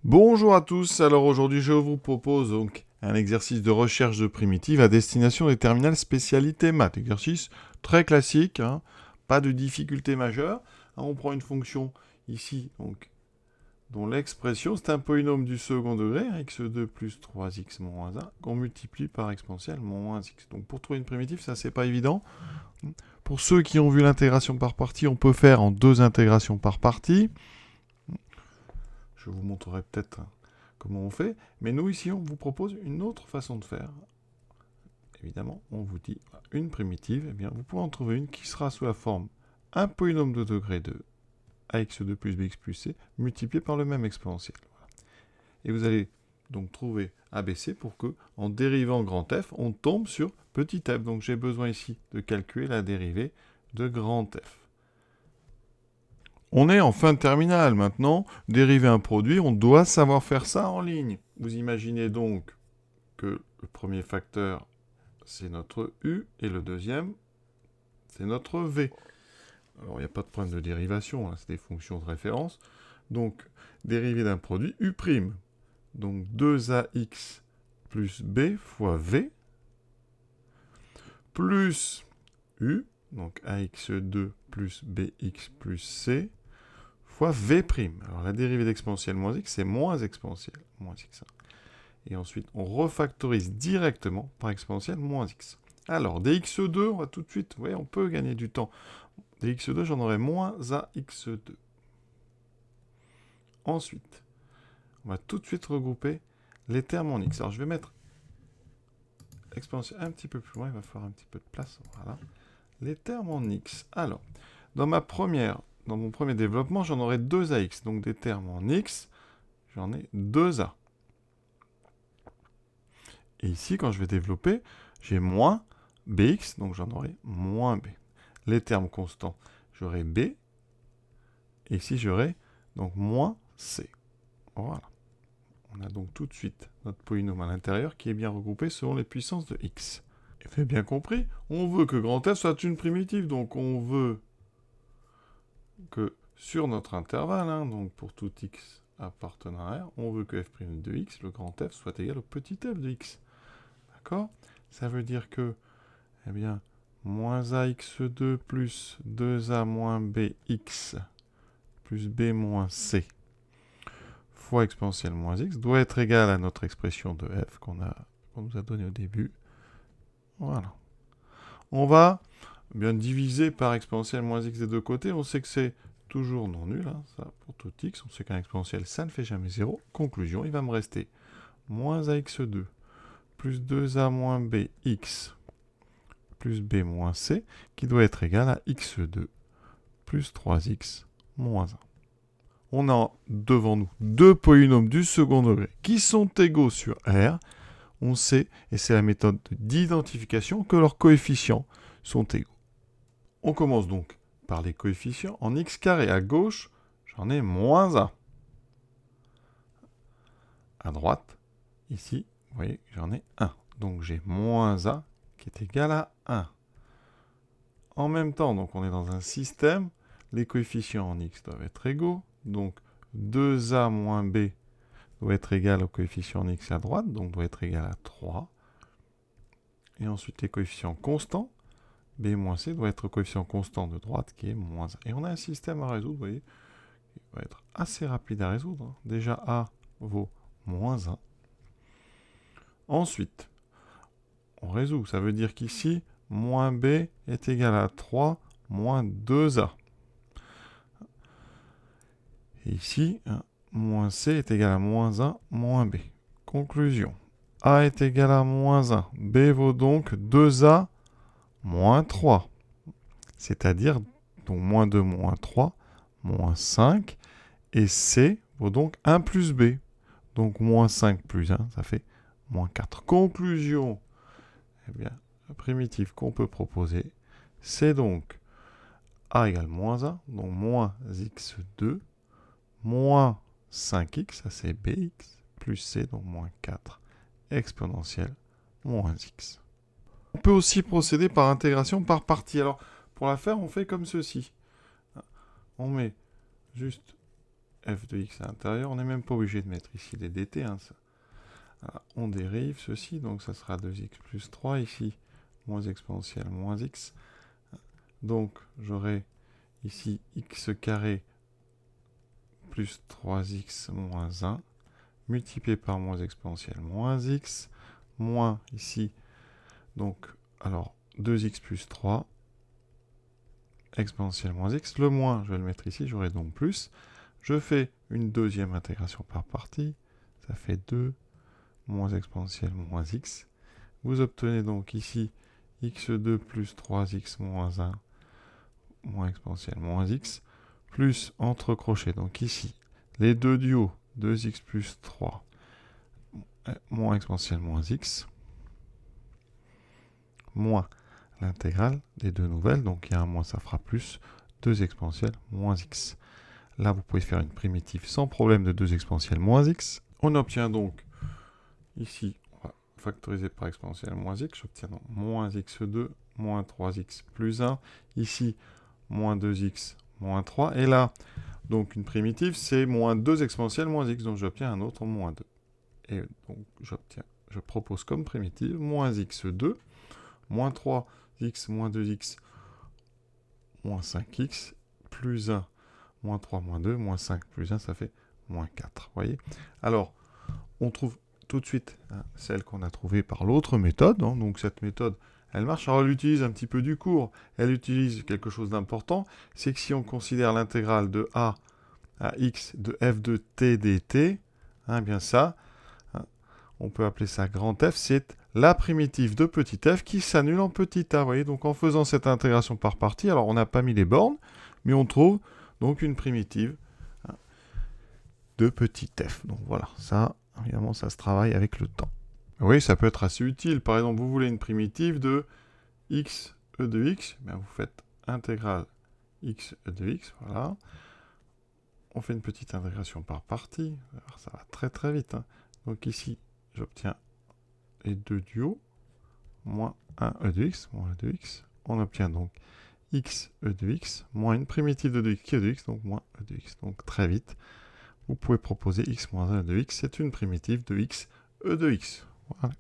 Bonjour à tous, alors aujourd'hui je vous propose donc un exercice de recherche de primitives à destination des terminales spécialité maths. Exercice très classique, pas de difficulté majeure. On prend une fonction ici, donc, dont l'expression c'est un polynôme du second degré, x2 plus 3x moins 1, qu'on multiplie par exponentielle moins x. Donc pour trouver une primitive, ça c'est pas évident. Pour ceux qui ont vu l'intégration par partie, on peut faire en 2 intégrations par partie. Je vous montrerai peut-être comment on fait. Mais nous, ici, on vous propose une autre façon de faire. Évidemment, on vous dit une primitive. Eh bien, vous pouvez en trouver une qui sera sous la forme un polynôme de degré 2, ax2 plus bx plus c, multiplié par le même exponentiel. Voilà. Et vous allez donc trouver ABC pour que, en dérivant grand F, on tombe sur petit f. Donc j'ai besoin ici de calculer la dérivée de grand F. On est en fin de terminale maintenant. Dériver un produit, on doit savoir faire ça en ligne. Vous imaginez donc que le premier facteur, c'est notre U, et le deuxième, c'est notre V. Alors, il n'y a pas de problème de dérivation, c'est des fonctions de référence. Donc, dériver d'un produit, U'. Donc, 2AX plus B fois V, plus U, donc AX2 plus BX plus C, fois V'. Alors la dérivée d'exponentielle moins x, c'est moins exponentielle, moins x1. Et ensuite, on refactorise directement par exponentielle moins x. Alors, dx2, on va tout de suite, vous voyez, on peut gagner du temps. Dx2, j'en aurai moins ax2. Ensuite, on va tout de suite regrouper les termes en x. Alors, je vais mettre l'exponentielle un petit peu plus loin, il va falloir un petit peu de place. Voilà. Les termes en x. Alors, dans mon premier développement, j'en aurai 2ax. Donc, des termes en x, j'en ai 2a. Et ici, quand je vais développer, j'ai moins bx, donc j'en aurai moins b. Les termes constants, j'aurai b. Et ici, j'aurai donc moins c. Voilà. On a donc tout de suite notre polynôme à l'intérieur qui est bien regroupé selon les puissances de x. Et vous avez bien compris, on veut que grand F soit une primitive, donc on veut que sur notre intervalle, donc pour tout x appartenant à R, on veut que f' de x, le grand F, soit égal au petit f de x. D'accord ? Ça veut dire que, eh bien, moins ax2 plus 2a moins bx plus b moins c fois exponentielle moins x doit être égal à notre expression de f qu'on nous a donnée au début. Voilà. On va bien diviser par exponentielle moins x des deux côtés. On sait que c'est toujours non nul, ça, pour tout x. On sait qu'un exponentiel, ça ne fait jamais 0. Conclusion, il va me rester moins ax2 plus 2a moins bx plus b moins c, qui doit être égal à x2 plus 3x moins 1. On a devant nous deux polynômes du second degré qui sont égaux sur R. On sait, et c'est la méthode d'identification, que leurs coefficients sont égaux. On commence donc par les coefficients. En x carré à gauche, j'en ai moins 1. À droite, ici, vous voyez, j'en ai 1. Donc j'ai moins 1 qui est égal à 1. En même temps, donc on est dans un système, les coefficients en x doivent être égaux, donc 2a moins b doit être égal au coefficient en x à droite, donc doit être égal à 3. Et ensuite les coefficients constants, b moins c doit être le coefficient constant de droite qui est moins 1. Et on a un système à résoudre, vous voyez, qui va être assez rapide à résoudre. Déjà a vaut moins 1. Ensuite, on résout, ça veut dire qu'ici, moins b est égal à 3 moins 2a. Et ici, moins c est égal à moins 1 moins b. Conclusion. A est égal à moins 1. B vaut donc 2a moins 3. C'est-à-dire, donc moins 2 moins 3, moins 5. Et c vaut donc 1 plus b. Donc moins 5 plus 1, ça fait moins 4. Conclusion. Eh bien, la primitive qu'on peut proposer, c'est donc a égale moins 1, donc moins x2, moins 5x, ça c'est bx, plus c, donc moins 4, exponentielle, moins x. On peut aussi procéder par intégration par partie. Alors, pour la faire, on fait comme ceci. On met juste f de x à l'intérieur. On n'est même pas obligé de mettre ici les dt. Hein, ça. Alors, on dérive ceci, donc ça sera 2x plus 3 ici, moins exponentielle moins x. Donc j'aurai ici x carré plus 3x moins 1, multiplié par moins exponentielle moins x, moins ici, donc, alors 2x plus 3, exponentielle moins x, le moins, je vais le mettre ici, j'aurai donc plus. Je fais une deuxième intégration par partie, ça fait 2 moins exponentielle moins x. Vous obtenez donc ici x2 plus 3x moins 1 moins exponentielle moins x, plus entre crochets, donc ici, les deux du haut, 2x plus 3 moins exponentielle moins x, moins l'intégrale des deux nouvelles, donc il y a un moins, ça fera plus 2 exponentielle moins x. Là, vous pouvez faire une primitive sans problème de 2 exponentielle moins x. On obtient donc, ici, on va factoriser par exponentielle moins x, j'obtiens donc moins x2, moins 3x plus 1, ici, moins 2x, moins 3, et là, donc une primitive, c'est moins 2 exponentielle moins x, donc j'obtiens un autre moins 2. Et donc, je propose comme primitive, moins x2, moins 3x, moins 2x, moins 5x, plus 1, moins 3, moins 2, moins 5, plus 1, ça fait moins 4. Vous voyez? Alors, on trouve tout de suite celle qu'on a trouvée par l'autre méthode. Hein, donc, cette méthode, elle marche. Alors, elle utilise un petit peu du cours. Elle utilise quelque chose d'important. C'est que si on considère l'intégrale de a à x de f de t dt, hein, bien ça, hein, on peut appeler ça grand F, c'est la primitive de petit f qui s'annule en petit a. Vous voyez, donc en faisant cette intégration par partie, alors on n'a pas mis les bornes, mais on trouve donc une primitive de petit f. Donc voilà, ça, évidemment, ça se travaille avec le temps. Oui, ça peut être assez utile. Par exemple, vous voulez une primitive de x e de x, bien vous faites intégrale x e de x, voilà. On fait une petite intégration par partie. Alors, ça va très très vite. Hein. Donc ici, j'obtiens les deux du haut, moins 1 e de x, moins e de x. On obtient donc x e de x, moins une primitive de x qui est de x, donc moins e de x. Donc très vite, vous pouvez proposer x moins 1 e de x, c'est une primitive de x e de x. Voilà.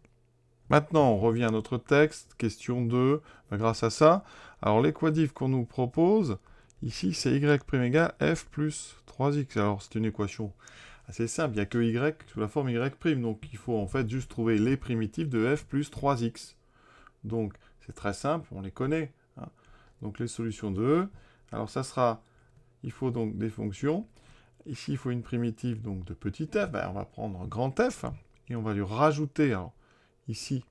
Maintenant, on revient à notre texte, question 2, grâce à ça. Alors les quadifs qu'on nous propose, ici c'est y' égale f plus 3x. Alors c'est une équation assez simple, il n'y a que y sous la forme y', donc il faut en fait juste trouver les primitives de f plus 3x. Donc c'est très simple, on les connaît. Hein. Donc les solutions de E, alors ça sera, il faut donc des fonctions. Ici il faut une primitive donc de petit f, ben, on va prendre grand f, et on va lui rajouter, alors, ici,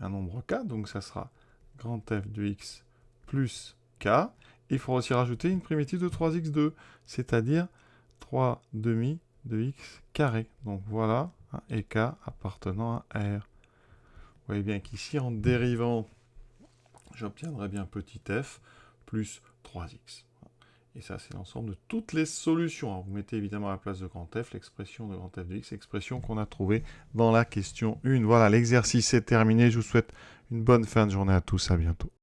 un nombre k, donc ça sera grand f de x plus k. Et il faudra aussi rajouter une primitive de 3x2, c'est-à-dire 3 demi de x carré. Donc voilà, et k appartenant à R. Vous voyez bien qu'ici, en dérivant, j'obtiendrai bien petit f plus 3x. Et ça, c'est l'ensemble de toutes les solutions. Alors, vous mettez évidemment à la place de grand F l'expression de grand F de x, expression qu'on a trouvée dans la question 1. Voilà, l'exercice est terminé. Je vous souhaite une bonne fin de journée à tous. À bientôt.